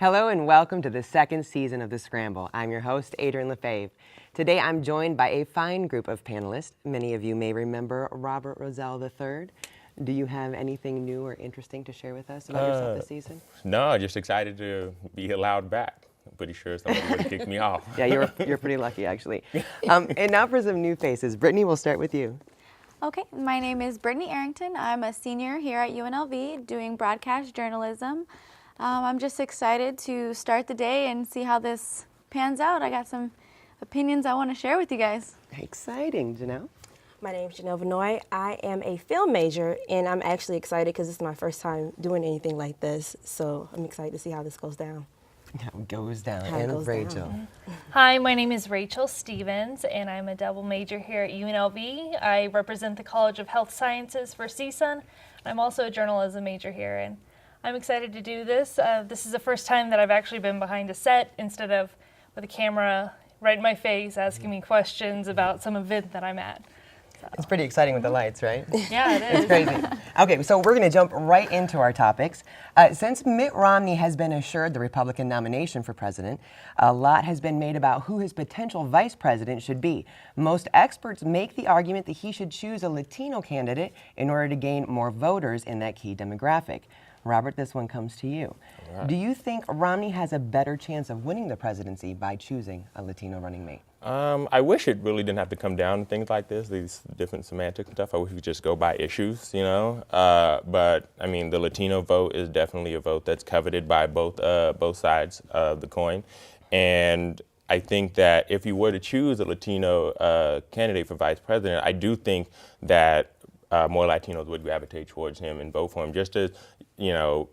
Hello and welcome to the second season of The Scramble. I'm your host, Adrienne Lefebvre. Today I'm joined by a fine group of panelists. Many of you may remember Robert Roselle III. Do you have anything new or interesting to share with us about yourself this season? No, just excited to be allowed back. I'm pretty sure somebody would have kicked me off. Yeah, you're pretty lucky, actually. And now for some new faces. Brittany, we'll start with you. Okay, my name is Brittany Arrington. I'm a senior here at UNLV doing broadcast journalism. I'm just excited to start the day and see how this pans out. I got some opinions I want to share with you guys. Exciting, Janelle. My name is Janelle Vanoy. I am a film major, and I'm actually excited because this is my first time doing anything like this. So I'm excited to see how this goes down. How it goes down. How it And goes Rachel. down. Hi, my name is Rachel Stevens, and I'm a double major here at UNLV. I represent the College of Health Sciences for CSUN. I'm also a journalism major here, and I'm excited to do this. This is the first time that I've actually been behind a set instead of with a camera right in my face asking me questions about some event that I'm at. It's pretty exciting with the lights, right? Yeah, it is. It's crazy. Okay, so we're going to jump right into our topics. Since Mitt Romney has been assured the Republican nomination for president, a lot has been made about who his potential vice president should be. Most experts make the argument that he should choose a Latino candidate in order to gain more voters in that key demographic. Robert, this one comes to you. Right. Do you think Romney has a better chance of winning the presidency by choosing a Latino running mate? I wish it really didn't have to come down to things like this, these different semantic stuff. I wish we could just go by issues, you know. But I mean, the Latino vote is definitely a vote that's coveted by both sides of the coin. And I think that if you were to choose a Latino candidate for vice president, I do think that more Latinos would gravitate towards him and vote for him, just as, you know,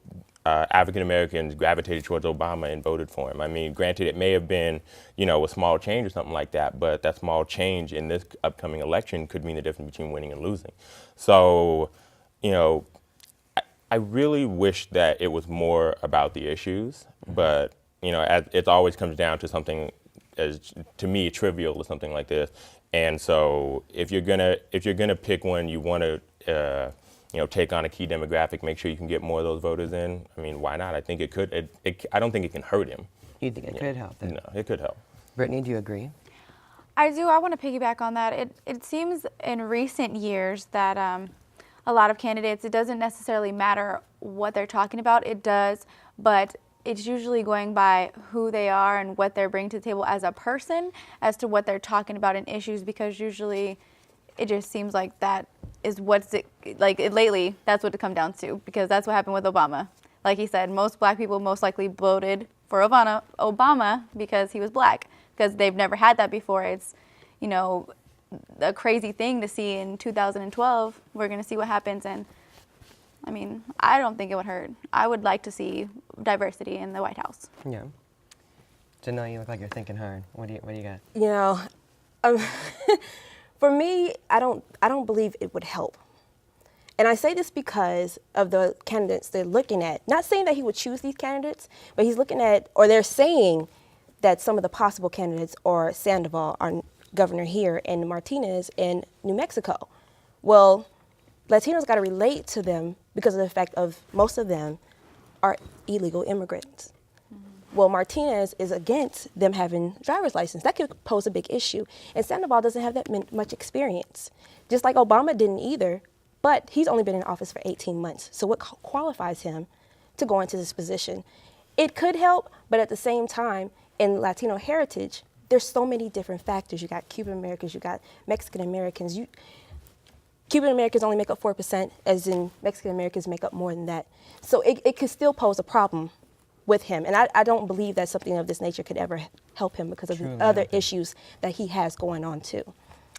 African Americans gravitated towards Obama and voted for him. I mean, granted, it may have been, you know, a small change or something like that, but that small change in this upcoming election could mean the difference between winning and losing. So, you know, I really wish that it was more about the issues, but, you know, it always comes down to something as, to me, trivial or something like this. And so if you're gonna pick one, you want to you know, take on a key demographic, make sure you can get more of those voters in. I mean, why not? I think it could. I don't think it can hurt him. You think it could help? Then? No, it could help. Brittany, do you agree? I do. I want to piggyback on that. It seems in recent years that a lot of candidates, it doesn't necessarily matter what they're talking about. It does, but it's usually going by who they are and what they're bringing to the table as a person as to what they're talking about in issues, because usually it just seems like that is lately that's what it come down to, because that's what happened with Obama. Like he said, most black people most likely voted for Obama because he was black, because they've never had that before. It's, you know, a crazy thing to see in 2012. We're going to see what happens, and I mean, I don't think it would hurt. I would like to see diversity in the White House. Yeah. Janelle, you look like you're thinking hard. What do you got? You know, for me, I don't believe it would help. And I say this because of the candidates they're looking at. Not saying that he would choose these candidates, but he's looking at, or they're saying that some of the possible candidates are Sandoval, our governor here, and Martinez in New Mexico. Well, Latinos got to relate to them because of the fact of most of them are illegal immigrants. Well, Martinez is against them having driver's license. That could pose a big issue. And Sandoval doesn't have that much experience, just like Obama didn't either, but he's only been in office for 18 months. So what qualifies him to go into this position? It could help, but at the same time, in Latino heritage, there's so many different factors. You got Cuban Americans, you got Mexican Americans. Cuban Americans only make up 4%, as in Mexican Americans make up more than that. So it could still pose a problem with him. And I don't believe that something of this nature could ever help him because of the other issues that he has going on too.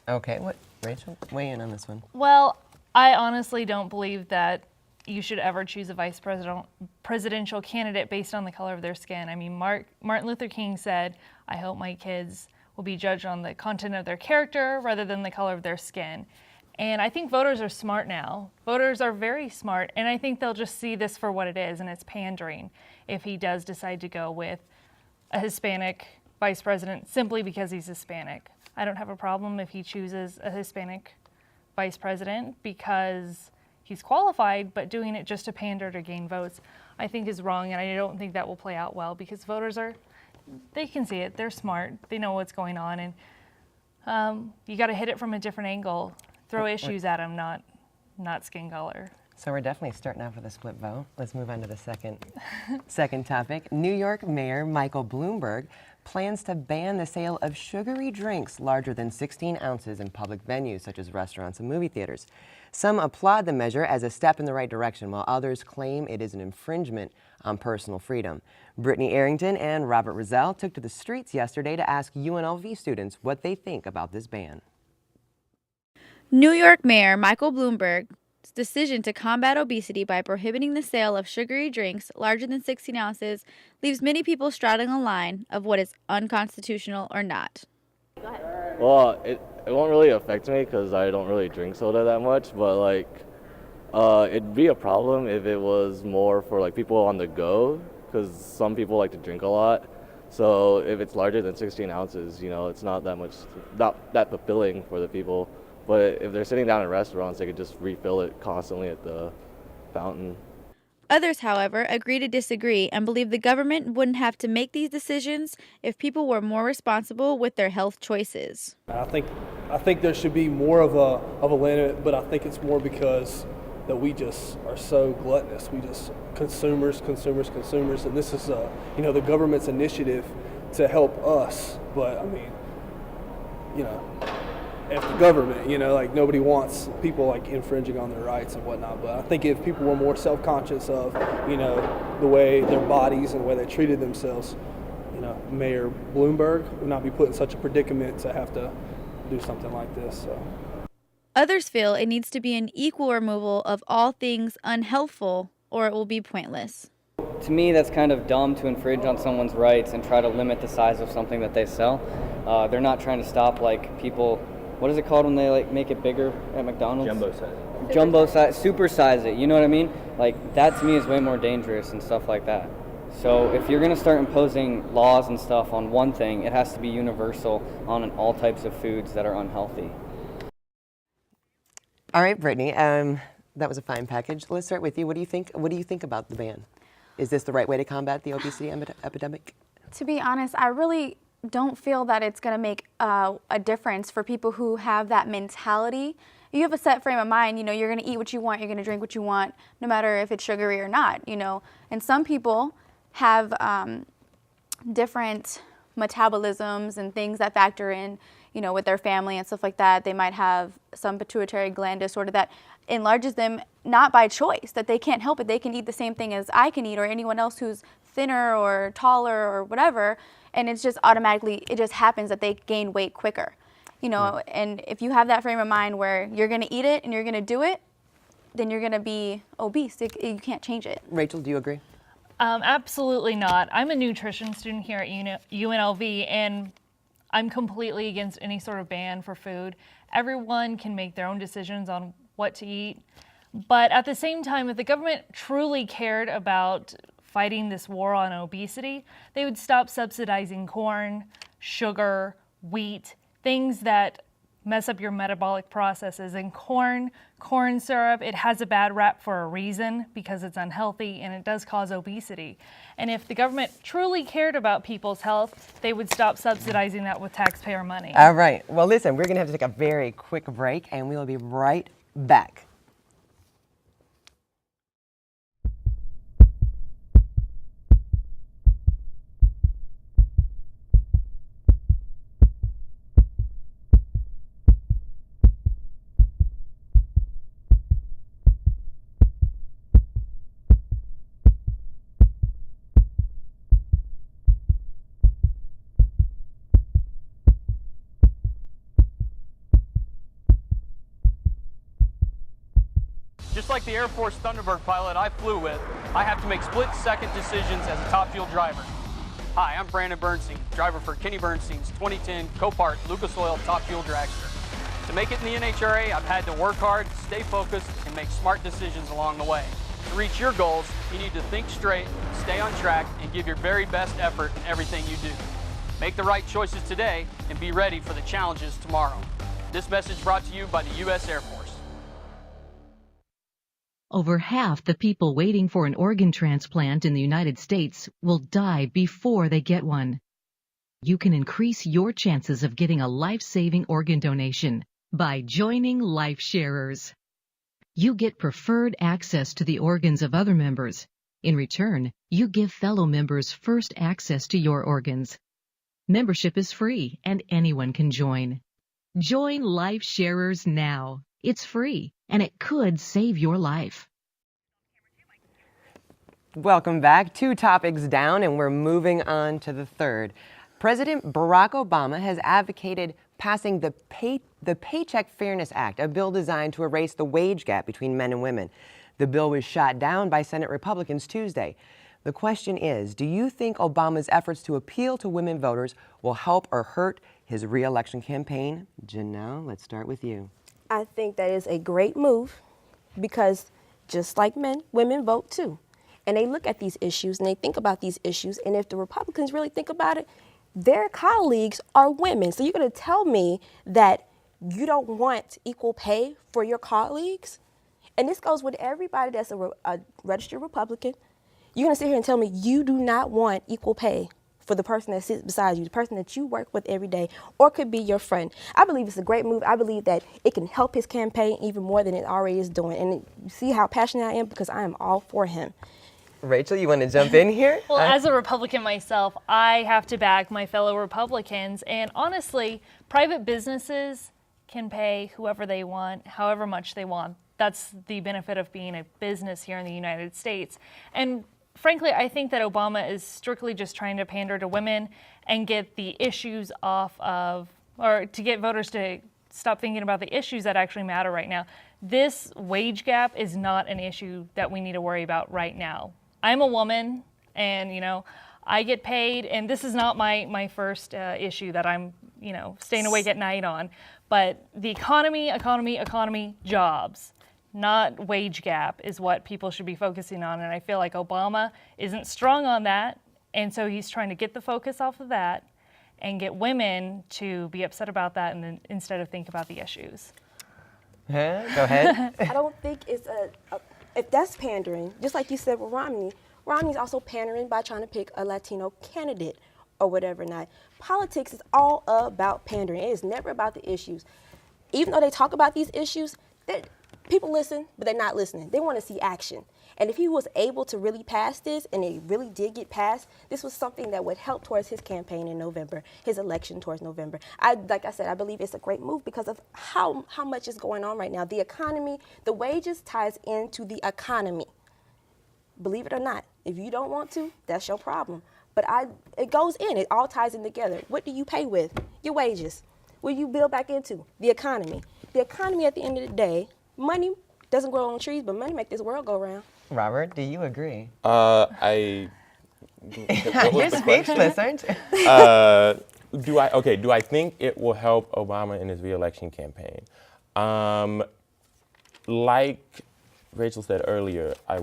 Okay, Rachel, weigh in on this one. Well, I honestly don't believe that you should ever choose a presidential candidate based on the color of their skin. I mean, Martin Luther King said, "I hope my kids will be judged on the content of their character rather than the color of their skin." And I think voters are smart now. Voters are very smart, and I think they'll just see this for what it is, and it's pandering if he does decide to go with a Hispanic vice president simply because he's Hispanic. I don't have a problem if he chooses a Hispanic vice president because he's qualified, but doing it just to pander to gain votes. I think is wrong, and I don't think that will play out well because voters they can see it. They're smart. They know what's going on, and you got to hit it from a different angle. Throw issues at them, not skin color. So we're definitely starting off with a split vote. Let's move on to the second topic. New York Mayor Michael Bloomberg plans to ban the sale of sugary drinks larger than 16 ounces in public venues such as restaurants and movie theaters. Some applaud the measure as a step in the right direction, while others claim it is an infringement on personal freedom. Brittany Arrington and Robert Rizal took to the streets yesterday to ask UNLV students what they think about this ban. New York Mayor Michael Bloomberg's decision to combat obesity by prohibiting the sale of sugary drinks larger than 16 ounces leaves many people straddling a line of what is unconstitutional or not. Well, it won't really affect me because I don't really drink soda that much, but like it'd be a problem if it was more for like people on the go, because some people like to drink a lot. So if it's larger than 16 ounces, it's not that fulfilling for the people. But if they're sitting down in restaurants, they could just refill it constantly at the fountain. Others, however, agree to disagree and believe the government wouldn't have to make these decisions if people were more responsible with their health choices. I think there should be more of a limit, but I think it's more because that we just are so gluttonous. We just consumers, and this is the government's initiative to help us. But I mean, if the government, like nobody wants people like infringing on their rights and whatnot. But I think if people were more self-conscious of, the way their bodies and the way they treated themselves, Mayor Bloomberg would not be put in such a predicament to have to do something like this. So. Others feel it needs to be an equal removal of all things unhealthful or it will be pointless. To me, that's kind of dumb to infringe on someone's rights and try to limit the size of something that they sell. They're not trying to stop like people. What is it called when they like make it bigger at McDonald's? Jumbo size, super size it. You know what I mean? Like that to me is way more dangerous and stuff like that. So if you're going to start imposing laws and stuff on one thing, it has to be universal on all types of foods that are unhealthy. All right, Brittany, that was a fine package. Let's start with you. What do you think? What do you think about the ban? Is this the right way to combat the obesity epidemic? To be honest, I really don't feel that it's going to make a difference for people who have that mentality. You have a set frame of mind, you're going to eat what you want, you're going to drink what you want, no matter if it's sugary or not, And some people have different metabolisms and things that factor in, with their family and stuff like that. They might have some pituitary gland disorder that enlarges them, not by choice, that they can't help it. They can eat the same thing as I can eat or anyone else who's thinner or taller or whatever. And it's just automatically, it just happens that they gain weight quicker, and if you have that frame of mind where you're going to eat it and you're going to do it, then you're going to be obese. You can't change it. Rachel, do you agree? Absolutely not. I'm a nutrition student here at UNLV, and I'm completely against any sort of ban for food. Everyone can make their own decisions on what to eat. But at the same time, if the government truly cared about fighting this war on obesity, they would stop subsidizing corn, sugar, wheat, things that mess up your metabolic processes. And corn syrup, it has a bad rap for a reason because it's unhealthy and it does cause obesity. And if the government truly cared about people's health, they would stop subsidizing that with taxpayer money. All right. Well, listen, we're going to have to take a very quick break and we will be right back. Just like the Air Force Thunderbird pilot I flew with, I have to make split-second decisions as a top fuel driver. Hi, I'm Brandon Bernstein, driver for Kenny Bernstein's 2010 Copart Lucas Oil Top Fuel Dragster. To make it in the NHRA, I've had to work hard, stay focused, and make smart decisions along the way. To reach your goals, you need to think straight, stay on track, and give your very best effort in everything you do. Make the right choices today and be ready for the challenges tomorrow. This message brought to you by the U.S. Air Force. Over half the people waiting for an organ transplant in the United States will die before they get one. You can increase your chances of getting a life-saving organ donation by joining Life Sharers. You get preferred access to the organs of other members. In return, you give fellow members first access to your organs. Membership is free and anyone can join. Join Life Sharers now. It's free and it could save your life. Welcome back. 2 topics down, and we're moving on to the third. President Barack Obama has advocated passing the Paycheck Fairness Act, a bill designed to erase the wage gap between men and women. The bill was shot down by Senate Republicans Tuesday. The question is, do you think Obama's efforts to appeal to women voters will help or hurt his re-election campaign? Janelle, let's start with you. I think that is a great move because just like men, women vote too. And they look at these issues and they think about these issues. And if the Republicans really think about it, their colleagues are women. So you're going to tell me that you don't want equal pay for your colleagues? And this goes with everybody that's a registered Republican. You're going to sit here and tell me you do not want equal pay for the person that sits beside you, the person that you work with every day, or could be your friend. I believe it's a great move. I believe that it can help his campaign even more than it already is doing. And you see how passionate I am because I am all for him. Rachel, you want to jump in here? Well, as a Republican myself, I have to back my fellow Republicans. And honestly, private businesses can pay whoever they want, however much they want. That's the benefit of being a business here in the United States. And frankly, I think that Obama is strictly just trying to pander to women and get the issues off of, or to get voters to stop thinking about the issues that actually matter right now. This wage gap is not an issue that we need to worry about right now. I'm a woman, and, I get paid, and this is not my first issue that I'm, staying awake at night on. But the economy, jobs, not wage gap is what people should be focusing on. And I feel like Obama isn't strong on that, and so he's trying to get the focus off of that and get women to be upset about that and then instead of think about the issues. Go ahead. I don't think it's if that's pandering, just like you said with Romney's also pandering by trying to pick a Latino candidate or whatever not. Politics is all about pandering. It is never about the issues. Even though they talk about these issues, people listen, but they're not listening. They want to see action. And if he was able to really pass this, and it really did get passed, this was something that would help towards his campaign in November, his election towards November. Like I said, I believe it's a great move because of how much is going on right now. The economy, the wages ties into the economy. Believe it or not, if you don't want to, that's your problem. But it goes in. It all ties in together. What do you pay with? Your wages. What do you build back into? The economy. The economy, at the end of the day, money doesn't grow on trees, but money makes this world go round. Robert, do you agree? What was You're the speechless, aren't you? Do I think it will help Obama in his re-election campaign? Like Rachel said earlier, I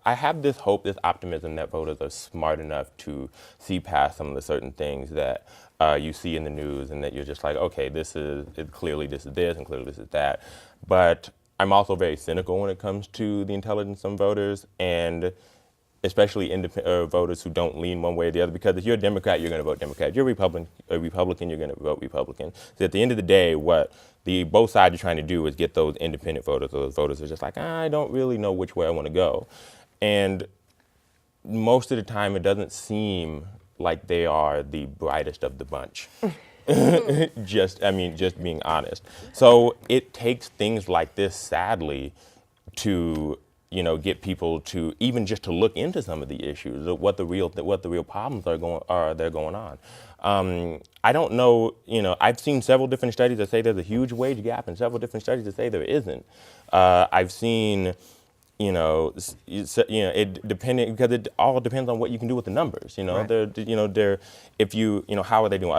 have this hope, this optimism that voters are smart enough to see past some of the certain things that you see in the news, and that you're just like, okay, clearly this is this, and clearly this is that. But I'm also very cynical when it comes to the intelligence of voters, and especially voters who don't lean one way or the other. Because if you're a Democrat, you're going to vote Democrat. If you're a Republican, you're going to vote Republican. So at the end of the day, what both sides are trying to do is get those independent voters. Those voters are just like, I don't really know which way I want to go. And most of the time, it doesn't seem like they are the brightest of the bunch. just being honest. So it takes things like this, sadly, to get people to even just to look into some of the issues, what the real problems are going on. I don't know. I've seen several different studies that say there's a huge wage gap, and several different studies that say there isn't. I've seen. It depending, because it all depends on what you can do with the numbers. Right. How are they doing?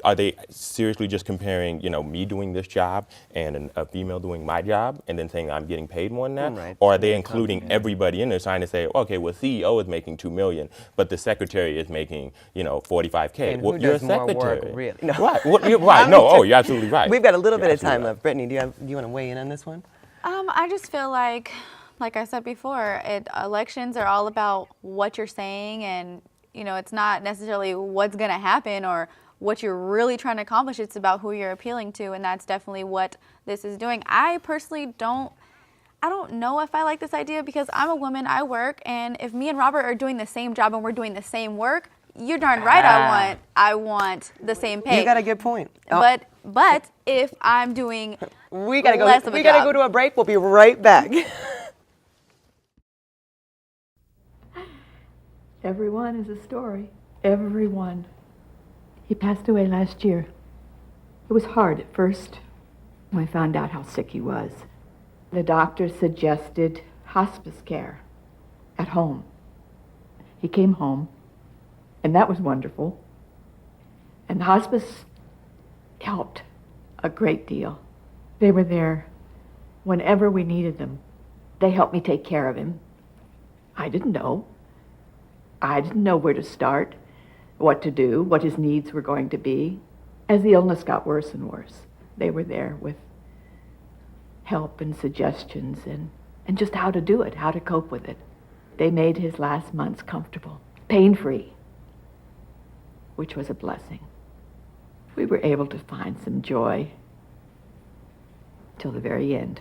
Are they seriously just comparing, me doing this job and a female doing my job and then saying I'm getting paid more than that? Right. Or are they including everybody in there trying to say, okay, well, CEO is making $2 million, but the secretary is making, $45K. And well, who you're does a more secretary. work, really? No. Right. Right. No. Oh, you're absolutely right. We've got a little bit of Absolutely time right. left. Brittany, do you want to weigh in on this one? I just feel like I said before, elections are all about what you're saying, and it's not necessarily what's going to happen or what you're really trying to accomplish. It's about who you're appealing to, and that's definitely what this is doing. I personally don't know if I like this idea because I'm a woman, I work, and if me and Robert are doing the same job and we're doing the same work, you're darn right I want the same pay. You got a good point. Oh. But if I'm doing we gotta go. less of a We gotta job. go to a break. We'll be right back. Everyone is a story. Everyone. He passed away last year. It was hard at first when I found out how sick he was. The doctor suggested hospice care at home. He came home, and that was wonderful. And the hospice helped a great deal. They were there whenever we needed them. They helped me take care of him. I didn't know. I didn't know where to start, what to do, what his needs were going to be. As the illness got worse and worse, they were there with help and suggestions and just how to do it, how to cope with it. They made his last months comfortable, pain-free, which was a blessing. We were able to find some joy till the very end.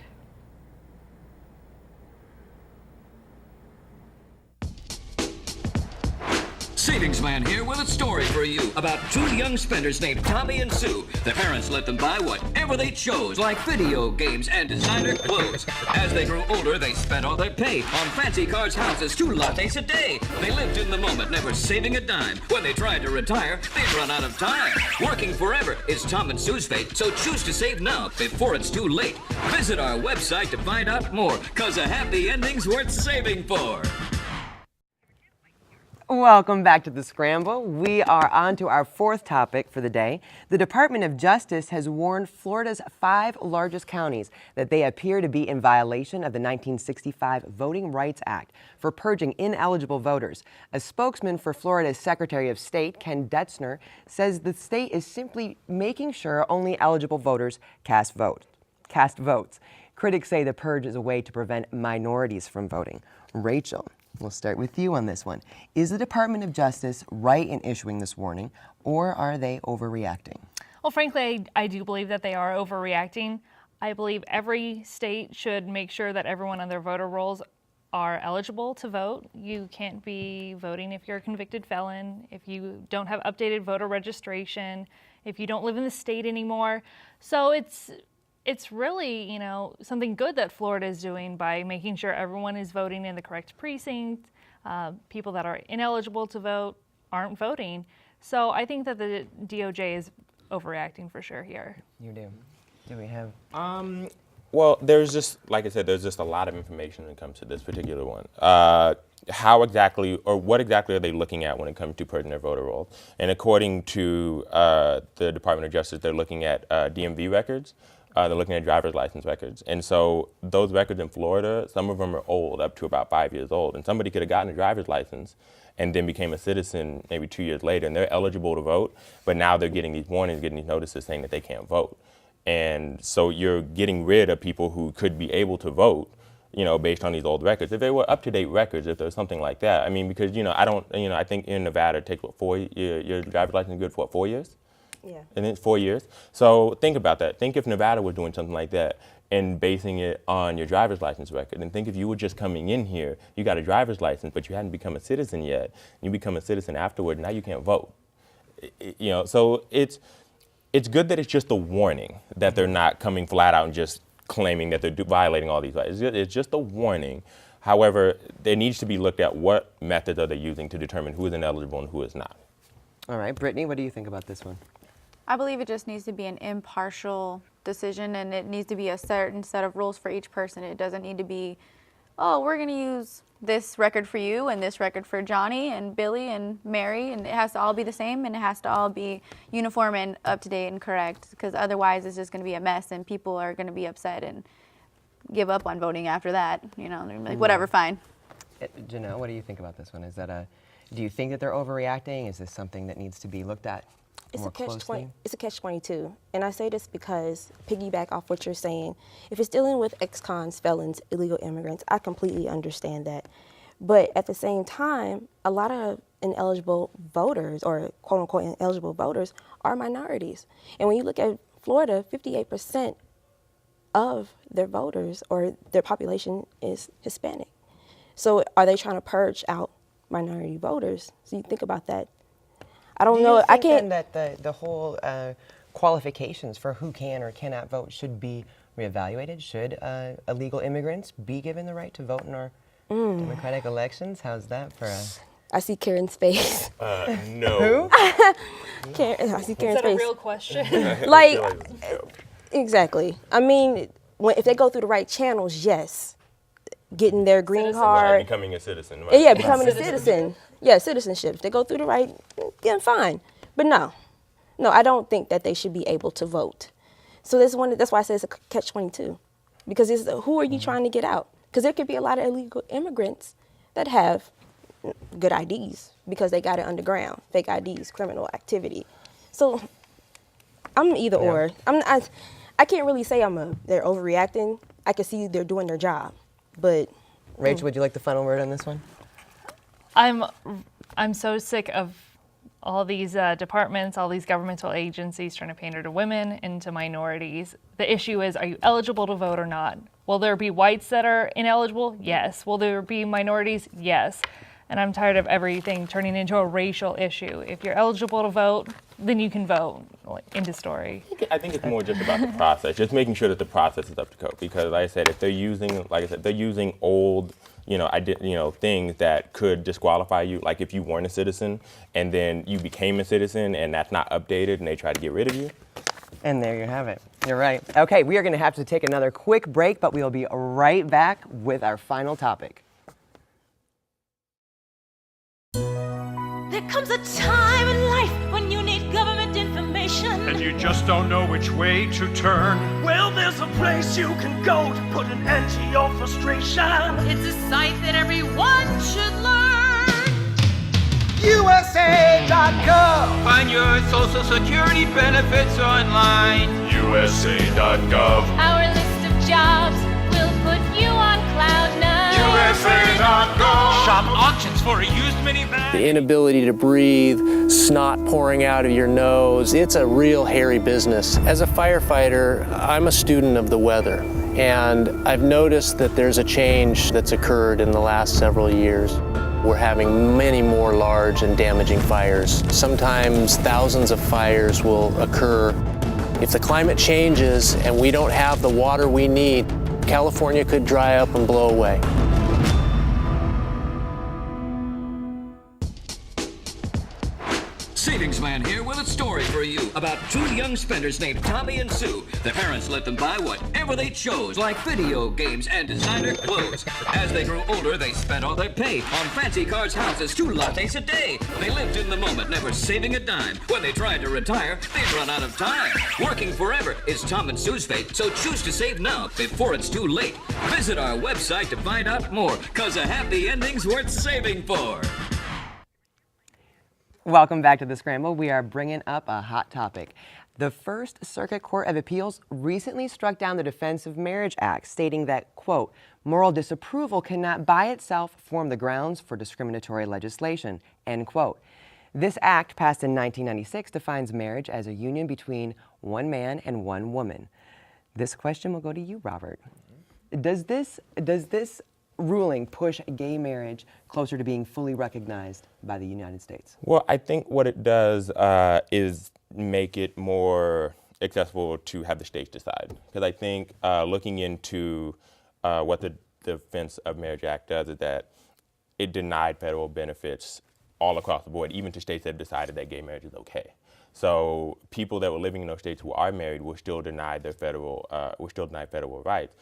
Savings Man here with a story for you about two young spenders named Tommy and Sue. Their parents let them buy whatever they chose, like video games and designer clothes. As they grew older, they spent all their pay on fancy cars, houses, 2 lattes a day. They lived in the moment, never saving a dime. When they tried to retire, they'd run out of time. Working forever is Tom and Sue's fate, so choose to save now before it's too late. Visit our website to find out more, 'cause a happy ending's worth saving for. Welcome back to the Scramble. We are on to our 4th topic for the day. The Department of Justice has warned Florida's 5 largest counties that they appear to be in violation of the 1965 Voting Rights Act for purging ineligible voters. A spokesman for Florida's Secretary of State, Ken Detzner, says the state is simply making sure only eligible voters cast votes. Critics say the purge is a way to prevent minorities from voting. Rachel, we'll start with you on this one. Is the Department of Justice right in issuing this warning, or are they overreacting? Well, frankly, I do believe that they are overreacting. I believe every state should make sure that everyone on their voter rolls are eligible to vote. You can't be voting if you're a convicted felon, if you don't have updated voter registration, if you don't live in the state anymore. So it's really, something good that Florida is doing by making sure everyone is voting in the correct precinct. People that are ineligible to vote aren't voting. So I think that the DOJ is overreacting for sure here. You do. Do we have? Well, there's just, like I said, there's just a lot of information when it comes to this particular one. How exactly, or what exactly are they looking at when it comes to purging their voter rolls? And according to the Department of Justice, they're looking at DMV records. They're looking at driver's license records. And so those records in Florida, some of them are old, up to about 5 years old. And somebody could have gotten a driver's license and then became a citizen maybe 2 years later, and they're eligible to vote, but now they're getting these warnings, getting these notices saying that they can't vote. And so you're getting rid of people who could be able to vote, based on these old records. If they were up-to-date records, if there's something like that. I mean, because, I think in Nevada, it takes, your driver's license is good for, 4 years? Yeah. And it's 4 years. So think about that. Think if Nevada was doing something like that and basing it on your driver's license record. And think if you were just coming in here, you got a driver's license, but you hadn't become a citizen yet. You become a citizen afterward, now you can't vote. So it's good that it's just a warning, that they're not coming flat out and just claiming that they're violating all these rights. It's just a warning. However, there needs to be looked at what methods are they using to determine who is ineligible and who is not. All right, Brittany, what do you think about this one? I believe it just needs to be an impartial decision, and it needs to be a certain set of rules for each person. It doesn't need to be, oh, we're going to use this record for you and this record for Johnny and Billy and Mary, and it has to all be the same, and it has to all be uniform and up to date and correct, because otherwise it's just going to be a mess, and people are going to be upset and give up on voting after that. They're like, whatever, fine. Janelle, what do you think about this one? Do you think that they're overreacting? Is this something that needs to be looked at? It's more a catch closely? It's a catch-22, and I say this because piggyback off what you're saying. If it's dealing with ex-cons, felons, illegal immigrants, I completely understand that. But at the same time, a lot of ineligible voters, or quote-unquote ineligible voters, are minorities. And when you look at Florida, 58% of their voters or their population is Hispanic. So are they trying to purge out minority voters? So you think about that. I don't know. I can't. Then that the whole qualifications for who can or cannot vote should be reevaluated? Should illegal immigrants be given the right to vote in our democratic elections? How's that for us? I see Karen's face. No. Karen, I see Is Karen's that a face. real question? Like, exactly. I mean, if they go through the right channels, yes. Getting their green Right, card. becoming a citizen. Right? Yeah, becoming a citizen. Yeah, citizenship. If they go through the right, yeah, fine. But no, I don't think that they should be able to vote. So that's why I say it's a catch-22, because it's who are you trying to get out? Because there could be a lot of illegal immigrants that have good IDs because they got it underground, fake IDs, criminal activity. So I'm either or. I can't really say they're overreacting. I can see they're doing their job, but. Rachel, would you like the final word on this one? I'm so sick of all these departments, all these governmental agencies trying to pander to women and to minorities. The issue is, are you eligible to vote or not? Will there be whites that are ineligible? Yes. Will there be minorities? Yes. And I'm tired of everything turning into a racial issue. If you're eligible to vote, then you can vote. End of story. I think it's more just about the process, just making sure that the process is up to code. Because, like I said, if they're using old, things that could disqualify you. Like if you weren't a citizen and then you became a citizen and that's not updated and they try to get rid of you. And there you have it. You're right. Okay, we are going to have to take another quick break, but we'll be right back with our final topic. There comes a time in life when you need government information, and you just don't know which way to turn. Well, there's a place you can go to put an end to your frustration. It's a site that everyone should learn. USA.gov. Find your social security benefits online. USA.gov. Our list of jobs will put you on cloud nine. USA.gov. Shop auctions for a used minivan. The inability to breathe, snot pouring out of your nose, it's a real hairy business. As a firefighter, I'm a student of the weather, and I've noticed that there's a change that's occurred in the last several years. We're having many more large and damaging fires. Sometimes thousands of fires will occur. If the climate changes and we don't have the water we need, California could dry up and blow away. Savings Man here with a story for you about two young spenders named Tommy and Sue. Their parents let them buy whatever they chose, like video games and designer clothes. As they grew older, they spent all their pay on fancy cars, houses, 2 lattes a day. They lived in the moment, never saving a dime. When they tried to retire, they'd run out of time. Working forever is Tom and Sue's fate, so choose to save now before it's too late. Visit our website to find out more, 'cause a happy ending's worth saving for. Welcome back to the Scramble. We are bringing up a hot topic. The First Circuit Court of Appeals recently struck down the Defense of Marriage Act, stating that, quote, moral disapproval cannot by itself form the grounds for discriminatory legislation, end quote. This act, passed in 1996, defines marriage as a union between one man and one woman. This question will go to you, Robert. Does this ruling push gay marriage closer to being fully recognized by the United States? Well, I think what it does is make it more accessible to have the states decide. Because I think looking into what the Defense of Marriage Act does is that it denied federal benefits all across the board, even to states that decided that gay marriage is okay. So people that were living in those states who are married were still denied their federal rights,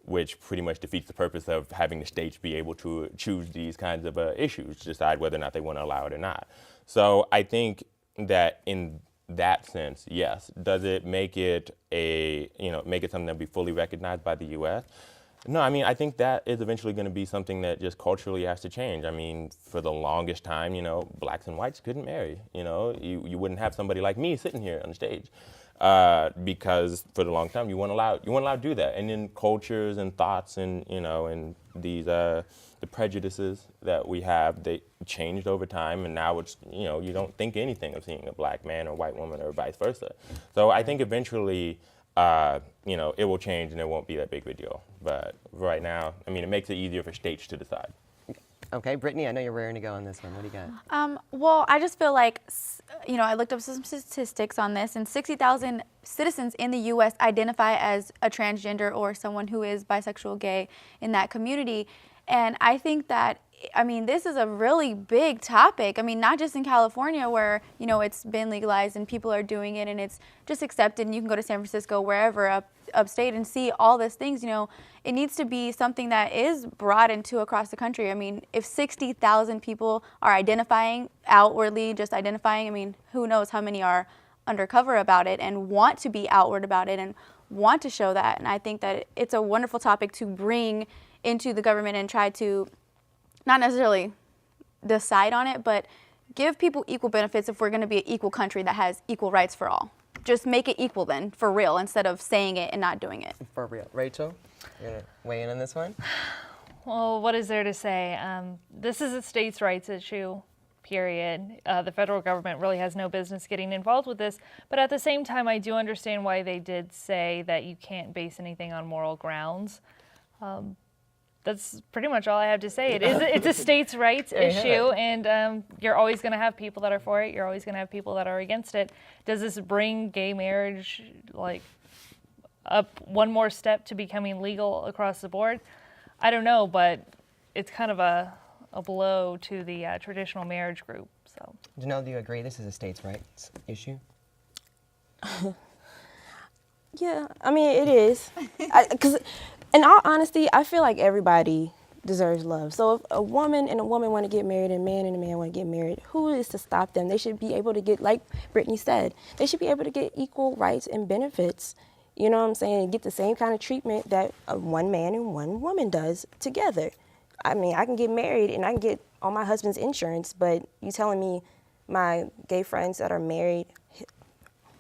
which pretty much defeats the purpose of having the states be able to choose these kinds of issues, decide whether or not they want to allow it or not. So I think that in that sense, yes. Does it make it something that will be fully recognized by the U.S.? No, I mean, I think that is eventually going to be something that just culturally has to change. I mean, for the longest time, you know, blacks and whites couldn't marry. You know, you wouldn't have somebody like me sitting here on the stage because for the long time you weren't allowed to do that. And then cultures and thoughts and, you know, and these the prejudices that we have, they changed over time, and now it's, you know, you don't think anything of seeing a black man or white woman or vice versa. So I think eventually, you know, it will change and it won't be that big of a deal. But right now, I mean, it makes it easier for states to decide. Okay, Brittany, I know you're raring to go on this one. What do you got? Well, I just feel like, you know, I looked up some statistics on this, and 60,000 citizens in the U.S. identify as a transgender or someone who is bisexual, gay in that community. And I think that, I mean, this is a really big topic. I mean, not just in California where, you know, it's been legalized and people are doing it and it's just accepted, and you can go to San Francisco, wherever, upstate, and see all these things. You know, it needs to be something that is brought into across the country. I mean, if 60,000 people are identifying outwardly, just identifying, I mean, who knows how many are undercover about it and want to be outward about it and want to show that. And I think that it's a wonderful topic to bring into the government and try to not necessarily decide on it, but give people equal benefits if we're going to be an equal country that has equal rights for all. Just make it equal then, for real, instead of saying it and not doing it. For real. Rachel, you're going to weigh in on this one? Well, what is there to say? This is a states' rights issue, period. The federal government really has no business getting involved with this. But at the same time, I do understand why they did say that you can't base anything on moral grounds. That's pretty much all I have to say. It's a states' rights issue, and you're always going to have people that are for it. You're always going to have people that are against it. Does this bring gay marriage like up one more step to becoming legal across the board? I don't know, but it's kind of a blow to the traditional marriage group. So, Janelle, do you agree this is a states' rights issue? Yeah, I mean, it is. Because in all honesty, I feel like everybody deserves love. So if a woman and a woman want to get married and a man want to get married, who is to stop them? They should be able to get, like Brittany said, they should be able to get equal rights and benefits. You know what I'm saying? And get the same kind of treatment that one man and one woman does together. I mean, I can get married and I can get all my husband's insurance, but you telling me my gay friends that are married,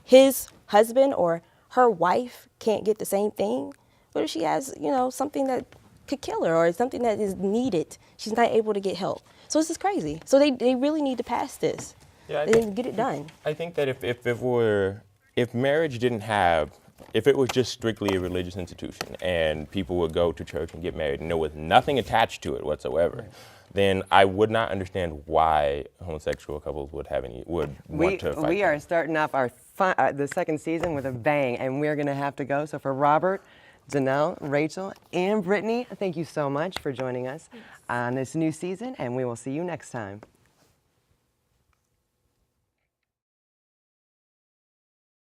his husband or her wife can't get the same thing? What if she has, you know, something that could kill her or something that is needed? She's not able to get help. So this is crazy. So they really need to pass this. Yeah, They need to get it done. I think that if marriage didn't have, if it was just strictly a religious institution and people would go to church and get married and there was nothing attached to it whatsoever, then I would not understand why homosexual couples would want to fight. We are starting off the second season with a bang, and we're going to have to go. So for Robert, Janelle, Rachel, and Brittany, thank you so much for joining us on this new season, and we will see you next time.